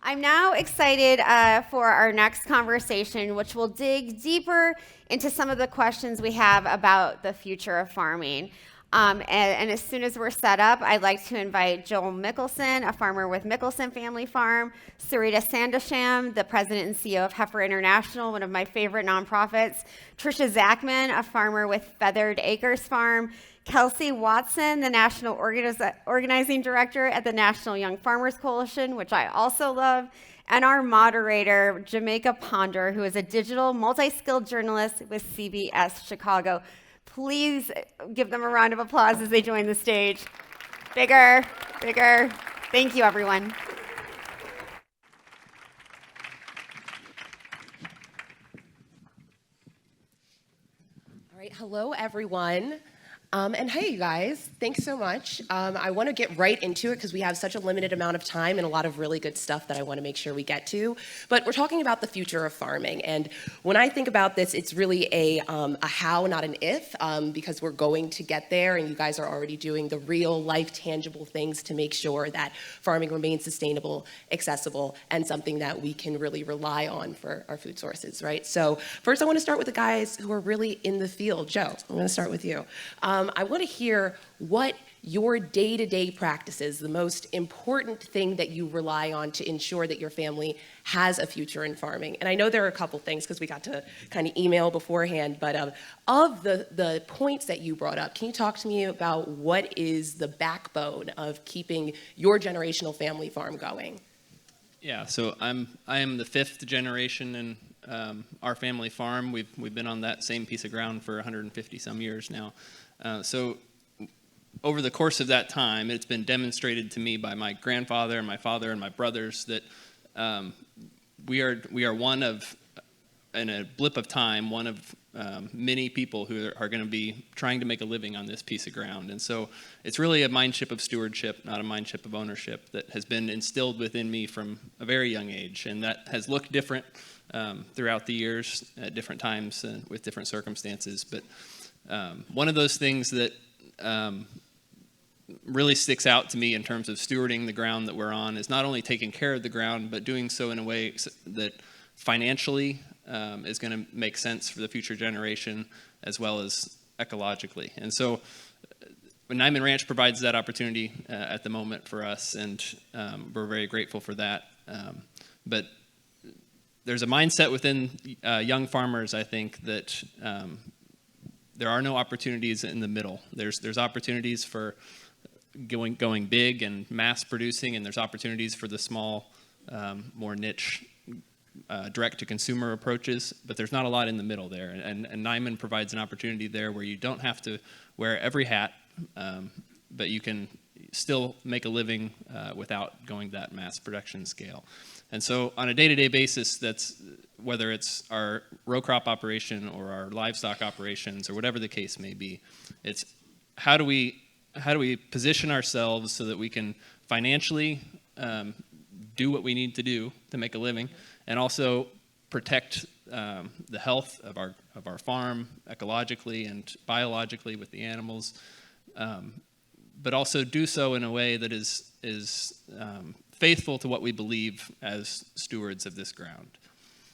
I'm now excited for our next conversation, which will dig deeper into some of the questions we have about the future of farming. And as soon as we're set up, I'd like to invite Joel Mickelson, a farmer with Mickelson Family Farm, Surita Sandosham, the president and CEO of Heifer International, one of my favorite nonprofits, Trisha Zachman, a farmer with Feathered Acres Farm, Kelsey Watson, the National Organizing Director at the National Young Farmers Coalition, which I also love, and our moderator, Jamaica Ponder, who is a digital multi-skilled journalist with CBS Chicago. Please give them a round of applause as they join the stage. Bigger, bigger. Thank you, everyone. All right, hello, everyone. And hey, you guys, thanks so much. I want to get right into it because we have such a limited amount of time and a lot of really good stuff that I want to make sure we get to. But we're talking about the future of farming. And when I think about this, it's really a how, not an if, because we're going to get there. And you guys are already doing the real life tangible things to make sure that farming remains sustainable, accessible, and something that we can really rely on for our food sources, right? So first, I want to start with the guys who are really in the field. Joe, I'm going to start with you. I want to hear what your day-to-day practices, the most important thing that you rely on to ensure that your family has a future in farming. And I know there are a couple things because we got to kind of email beforehand, but of the points that you brought up, can you talk to me about what is the backbone of keeping your generational family farm going? Yeah, so I am the fifth generation in our family farm. We've been on that same piece of ground for 150 some years now. So over the course of that time, it's been demonstrated to me by my grandfather and my father and my brothers that we are one of, in a blip of time, one of many people who are going to be trying to make a living on this piece of ground. And so it's really a mindship of stewardship, not a mindship of ownership, that has been instilled within me from a very young age. And that has looked different throughout the years at different times and with different circumstances. But one of those things that really sticks out to me in terms of stewarding the ground that we're on is not only taking care of the ground, but doing so in a way that financially is going to make sense for the future generation as well as ecologically. And so Niman Ranch provides that opportunity at the moment for us, and we're very grateful for that. But there's a mindset within young farmers, I think, that there are no opportunities in the middle. There's opportunities for going big and mass producing, and there's opportunities for the small, more niche, direct-to-consumer approaches, but there's not a lot in the middle there. And Niman provides an opportunity there where you don't have to wear every hat, but you can still make a living without going that mass production scale. And so on a day-to-day basis, that's whether it's our row crop operation or our livestock operations or whatever the case may be, it's how do we position ourselves so that we can financially do what we need to do to make a living, and also protect the health of our farm ecologically and biologically with the animals, but also do so in a way that is faithful to what we believe as stewards of this ground.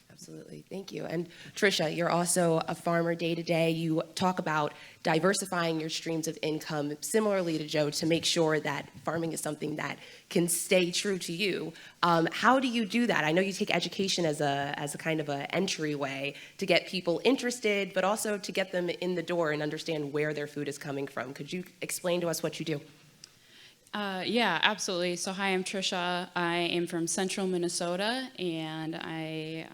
Absolutely, thank you. And Trisha, you're also a farmer day to day. You talk about diversifying your streams of income, similarly to Joe, to make sure that farming is something that can stay true to you. How do you do that? I know you take education as a kind of an entryway to get people interested, but also to get them in the door and understand where their food is coming from. Could you explain to us what you do? Yeah, absolutely. So hi, I'm Trisha. I am from central Minnesota, and I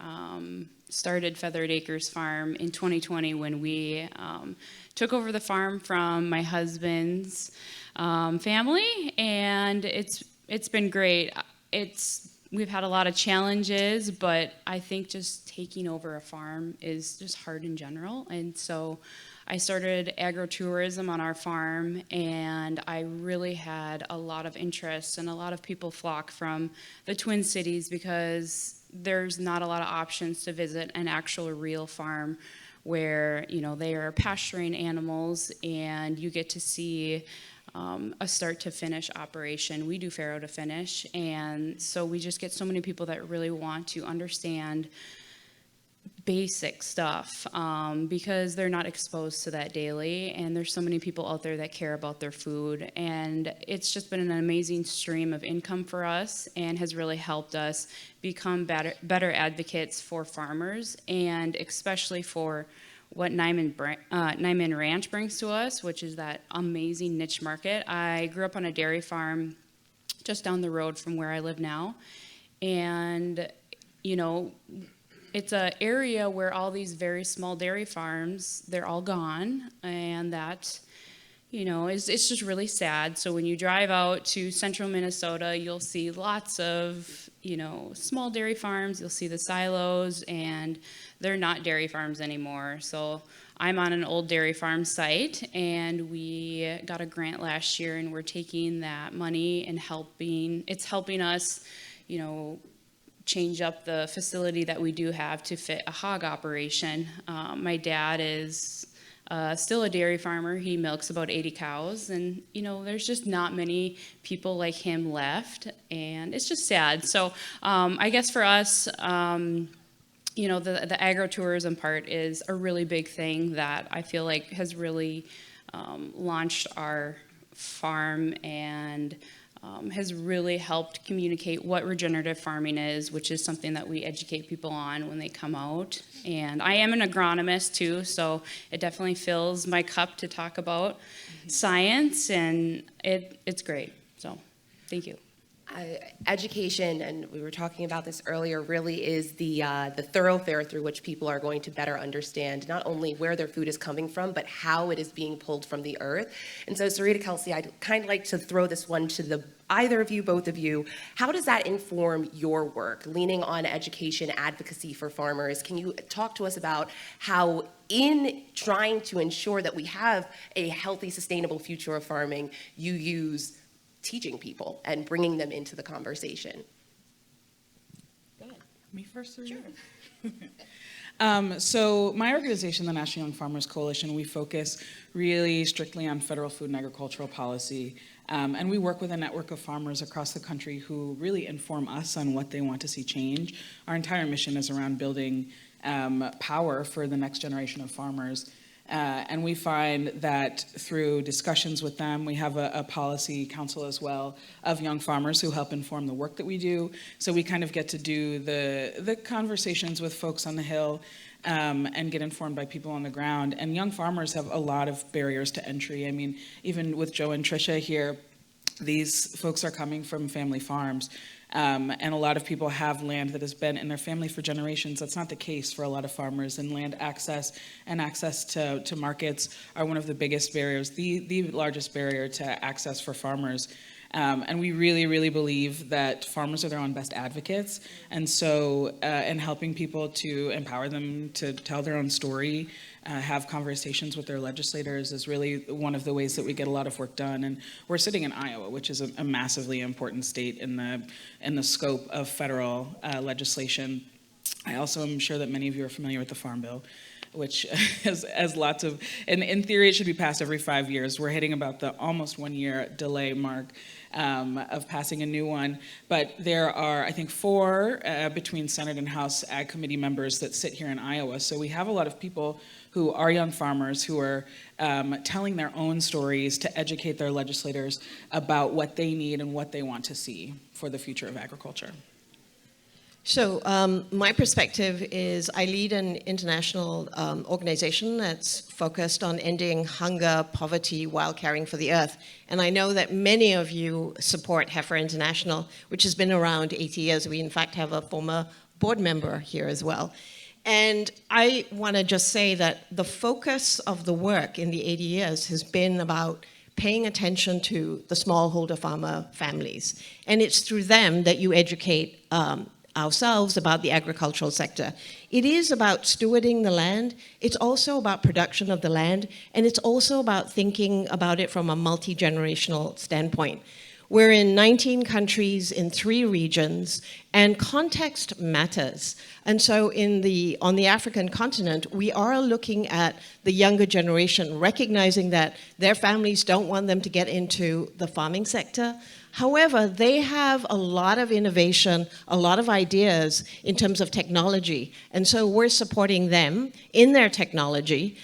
started Feathered Acres Farm in 2020 when we took over the farm from my husband's family, and it's been great. We've had a lot of challenges, but I think just taking over a farm is just hard in general, and so I started agritourism on our farm, and I really had a lot of interest, and a lot of people flock from the Twin Cities because there's not a lot of options to visit an actual real farm where, you know, they are pasturing animals and you get to see a start to finish operation. We do farrow to finish, and so we just get so many people that really want to understand basic stuff because they're not exposed to that daily, and there's so many people out there that care about their food, and it's just been an amazing stream of income for us and has really helped us become better advocates for farmers, and especially for what Niman Ranch brings to us, which is that amazing niche market. I grew up on a dairy farm just down the road from where I live now, and it's an area where all these very small dairy farms, they're all gone, and that, it's just really sad. So when you drive out to central Minnesota, you'll see lots of, small dairy farms, you'll see the silos, and they're not dairy farms anymore. So I'm on an old dairy farm site, and we got a grant last year, and we're taking that money and it's helping us, change up the facility that we do have to fit a hog operation. My dad is still a dairy farmer. He milks about 80 cows, and there's just not many people like him left, and it's just sad. So I guess for us, the agritourism part is a really big thing that I feel like has really launched our farm and has really helped communicate what regenerative farming is, which is something that we educate people on when they come out. And I am an agronomist too, so it definitely fills my cup to talk about science, and it's great. So thank you. Education, and we were talking about this earlier, really is the thoroughfare through which people are going to better understand not only where their food is coming from, but how it is being pulled from the earth. And so, Surita, Kelsey, I'd kind of like to throw this one to either of you, both of you. How does that inform your work, leaning on education, advocacy for farmers? Can you talk to us about how, in trying to ensure that we have a healthy, sustainable future of farming, you use teaching people and bringing them into the conversation? Go ahead. Me first? Or sure. So my organization, the National Young Farmers Coalition, we focus really strictly on federal food and agricultural policy. And we work with a network of farmers across the country who really inform us on what they want to see change. Our entire mission is around building power for the next generation of farmers. And we find that through discussions with them, we have a policy council as well of young farmers who help inform the work that we do. So we kind of get to do the conversations with folks on the Hill and get informed by people on the ground. And young farmers have a lot of barriers to entry. I mean, even with Joe and Trisha here, these folks are coming from family farms. And a lot of people have land that has been in their family for generations. That's not the case for a lot of farmers, and land access and access to markets are one of the biggest barriers, the largest barrier to access for farmers. And we really, really believe that farmers are their own best advocates. And so in helping people to empower them to tell their own story, have conversations with their legislators is really one of the ways that we get a lot of work done. And we're sitting in Iowa, which is a massively important state in the scope of federal legislation. I also am sure that many of you are familiar with the Farm Bill, which has lots of, and in theory it should be passed every 5 years. We're hitting about the almost 1 year delay mark of passing a new one. But there are, I think, 4 between Senate and House Ag Committee members that sit here in Iowa. So we have a lot of people who are young farmers who are telling their own stories to educate their legislators about what they need and what they want to see for the future of agriculture. So my perspective is I lead an international organization that's focused on ending hunger, poverty, while caring for the earth. And I know that many of you support Heifer International, which has been around 80 years. We, in fact, have a former board member here as well. And I want to just say that the focus of the work in the 80 years has been about paying attention to the smallholder farmer families. And it's through them that you educate ourselves about the agricultural sector. It is about stewarding the land. It's also about production of the land. And it's also about thinking about it from a multi-generational standpoint. We're in 19 countries in 3 regions, and context matters. And so on the African continent, we are looking at the younger generation, recognizing that their families don't want them to get into the farming sector. However, they have a lot of innovation, a lot of ideas in terms of technology. And so we're supporting them in their technology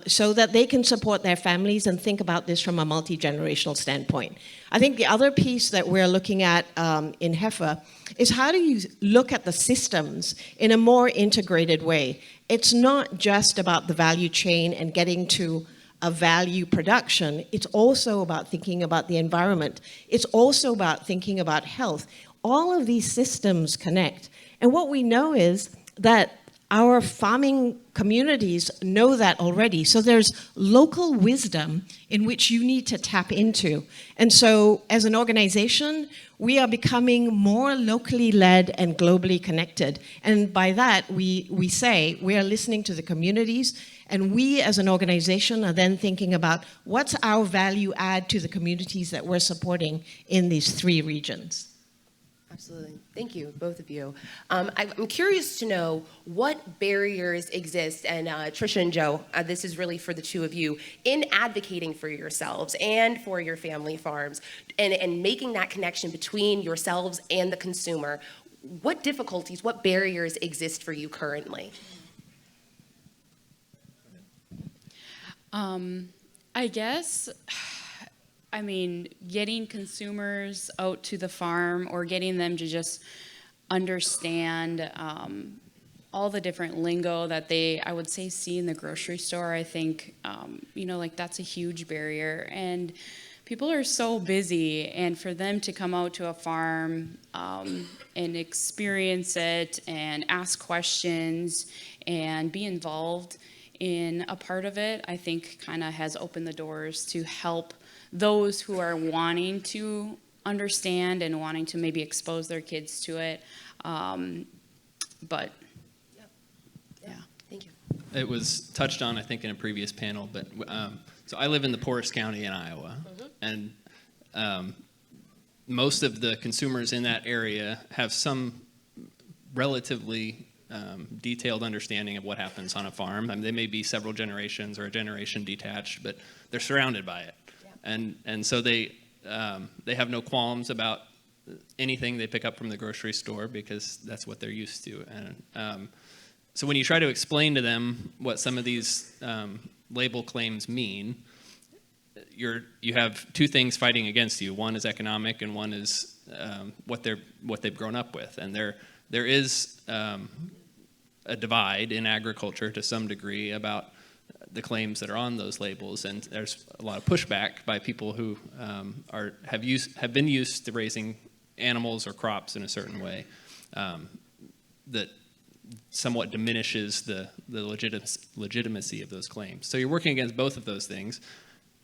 so that they can support their families and think about this from a multi-generational standpoint. I think the other piece that we're looking at in Heifer is how do you look at the systems in a more integrated way? It's not just about the value chain and getting to a value production. It's also about thinking about the environment. It's also about thinking about health. All of these systems connect. And what we know is that our farming communities know that already. So there's local wisdom in which you need to tap into. And so as an organization, we are becoming more locally led and globally connected. And by that, we say we are listening to the communities, and we as an organization are then thinking about what's our value add to the communities that we're supporting in these 3 regions. Absolutely. Thank you, both of you. I'm curious to know what barriers exist, and Trisha and Joe, this is really for the 2 of you, in advocating for yourselves and for your family farms and making that connection between yourselves and the consumer. What difficulties, what barriers exist for you currently? I guess, getting consumers out to the farm or getting them to just understand all the different lingo that they, I would say, see in the grocery store, I think, that's a huge barrier. And people are so busy, and for them to come out to a farm and experience it and ask questions and be involved in a part of it, I think kind of has opened the doors to help those who are wanting to understand and wanting to maybe expose their kids to it. But yeah. Thank you. It was touched on, I think, in a previous panel, but so I live in the poorest county in Iowa, and most of the consumers in that area have some relatively detailed understanding of what happens on a farm. They may be several generations or a generation detached, but they're surrounded by it. And so they have no qualms about anything they pick up from the grocery store because that's what they're used to. And so when you try to explain to them what some of these label claims mean, you have 2 things fighting against you. One is economic, and one is what they've grown up with. And there is a divide in agriculture to some degree about the claims that are on those labels, and there's a lot of pushback by people who have been used to raising animals or crops in a certain way that somewhat diminishes the legitimacy of those claims. So you're working against both of those things.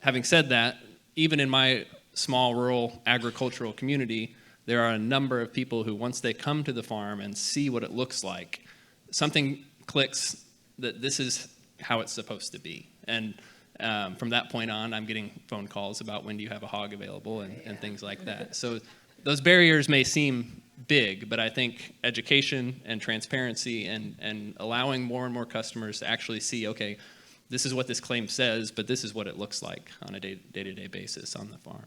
Having said that, even in my small rural agricultural community, there are a number of people who, once they come to the farm and see what it looks like, something clicks that this is how it's supposed to be. And from that point on, I'm getting phone calls about when do you have a hog available and things like that. So those barriers may seem big, but I think education and transparency and allowing more and more customers to actually see, okay, this is what this claim says, but this is what it looks like on a day-to-day basis on the farm.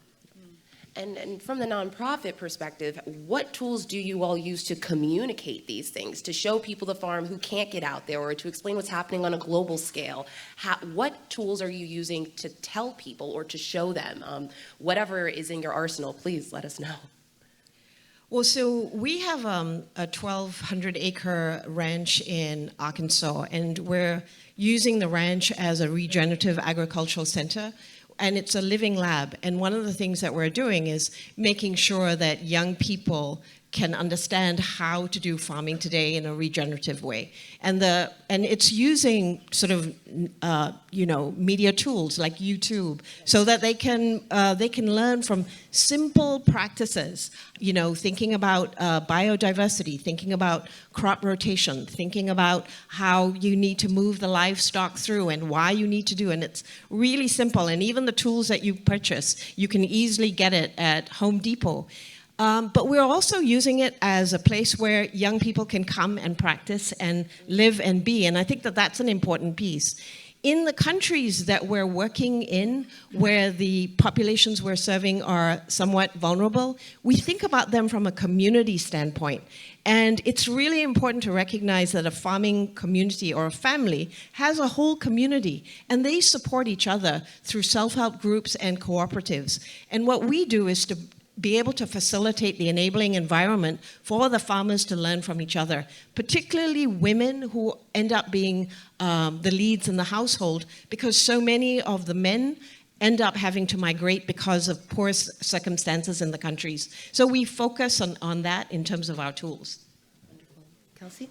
And from the nonprofit perspective, what tools do you all use to communicate these things, to show people the farm who can't get out there, or to explain what's happening on a global scale? What tools are you using to tell people or to show them? Whatever is in your arsenal, please let us know. Well, so we have a 1,200-acre ranch in Arkansas, and we're using the ranch as a regenerative agricultural center. And it's a living lab. And one of the things that we're doing is making sure that young people can understand how to do farming today in a regenerative way. And it's using sort of media tools like YouTube so that they can learn from simple practices, thinking about biodiversity, thinking about crop rotation, thinking about how you need to move the livestock through and why you need to do. And it's really simple. And even the tools that you purchase, you can easily get it at Home Depot. But we're also using it as a place where young people can come and practice and live and be. And I think that that's an important piece. In the countries that we're working in, where the populations we're serving are somewhat vulnerable, we think about them from a community standpoint. And it's really important to recognize that a farming community or a family has a whole community, and they support each other through self-help groups and cooperatives. And what we do is to be able to facilitate the enabling environment for the farmers to learn from each other, particularly women who end up being the leads in the household, because so many of the men end up having to migrate because of poor circumstances in the countries. So we focus on that in terms of our tools. Wonderful. Kelsey?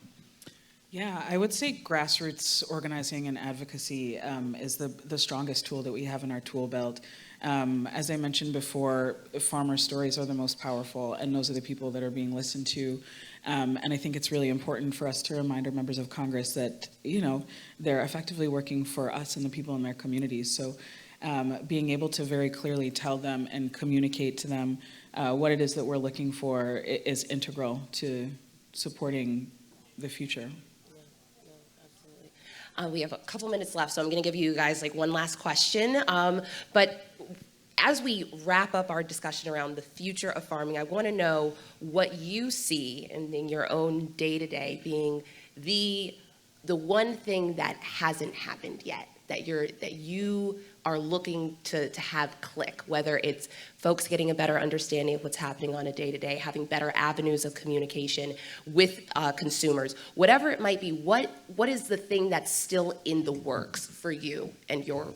Yeah, I would say grassroots organizing and advocacy is the strongest tool that we have in our tool belt. As I mentioned before, farmer stories are the most powerful, and those are the people that are being listened to. And I think it's really important for us to remind our members of Congress that, they're effectively working for us and the people in their communities. So being able to very clearly tell them and communicate to them what it is that we're looking for is integral to supporting the future. We have a couple minutes left, so I'm going to give you guys one last question. But as we wrap up our discussion around the future of farming, I want to know what you see in your own day-to-day being the one thing that hasn't happened yet, that you are looking to have click, whether it's folks getting a better understanding of what's happening on a day-to-day, having better avenues of communication with consumers, whatever it might be. What is the thing that's still in the works for you and your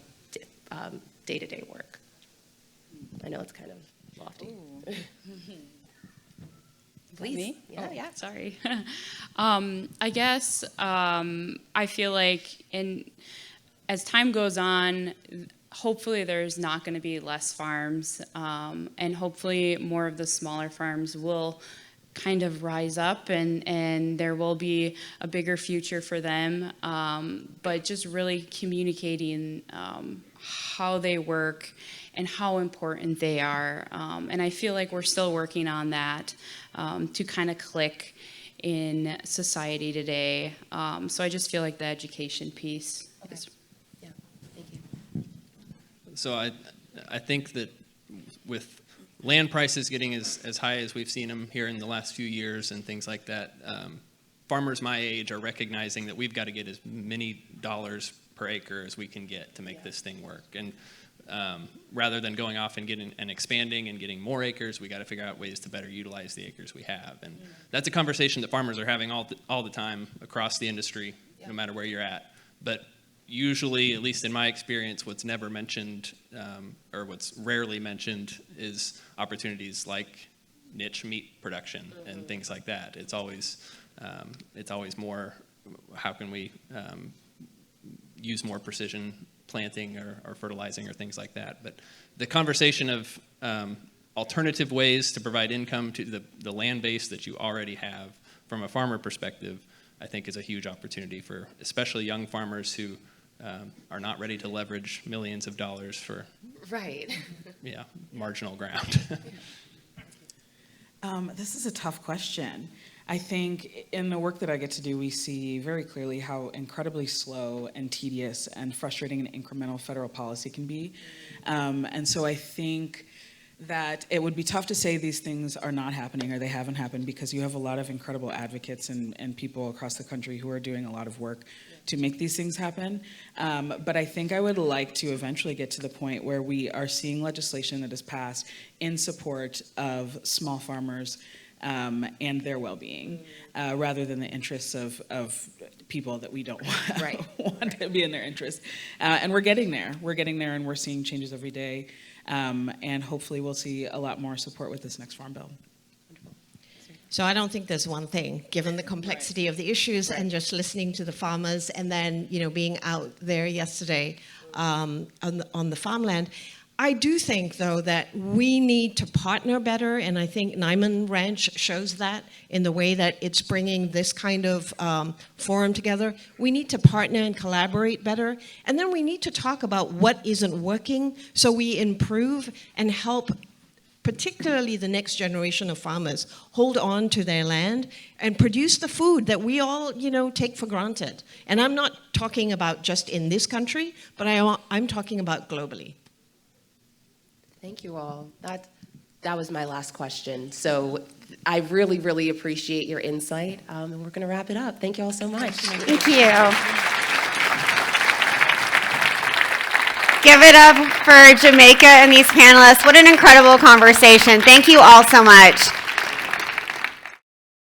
day-to-day work? I know it's kind of lofty. Please. Me? Yeah, yeah. Sorry. I guess I feel like as time goes on, hopefully there's not going to be less farms, and hopefully more of the smaller farms will kind of rise up, and there will be a bigger future for them. But just really communicating how they work and how important they are. And I feel like we're still working on that to kind of click in society today. So I just feel like the education piece is. Yeah, thank you. So I think that with land prices getting as high as we've seen them here in the last few years and things like that, farmers my age are recognizing that we've got to get as many dollars per acre as we can get to make this thing work. And rather than going off and getting and expanding and getting more acres, we got to figure out ways to better utilize the acres we have. And that's a conversation that farmers are having all the time across the industry, no matter where you're at. But usually, at least in my experience, what's never mentioned or what's rarely mentioned is opportunities like niche meat production and things like that. It's always more, how can we use more precision planting or fertilizing or things like that. But the conversation of alternative ways to provide income to the land base that you already have from a farmer perspective, I think is a huge opportunity for especially young farmers who are not ready to leverage millions of dollars for marginal ground. This is a tough question. I think in the work that I get to do, we see very clearly how incredibly slow and tedious and frustrating and incremental federal policy can be. And so I think that it would be tough to say these things are not happening or they haven't happened, because you have a lot of incredible advocates and people across the country who are doing a lot of work to make these things happen. But I think I would like to eventually get to the point where we are seeing legislation that is passed in support of small farmers and their well-being, rather than the interests of people that we don't want to be in their interest. And we're getting there. We're getting there, and we're seeing changes every day. And hopefully we'll see a lot more support with this next Farm Bill. Wonderful. So I don't think there's one thing, given the complexity of the issues and just listening to the farmers and then, being out there yesterday on the farmland. I do think, though, that we need to partner better, and I think Niman Ranch shows that in the way that it's bringing this kind of forum together. We need to partner and collaborate better, and then we need to talk about what isn't working so we improve and help particularly the next generation of farmers hold on to their land and produce the food that we all, take for granted. And I'm not talking about just in this country, but I'm talking about globally. Thank you all. That was my last question. So I really, really appreciate your insight, and we're going to wrap it up. Thank you all so much. Thank you. Give it up for Jamaica and these panelists. What an incredible conversation. Thank you all so much.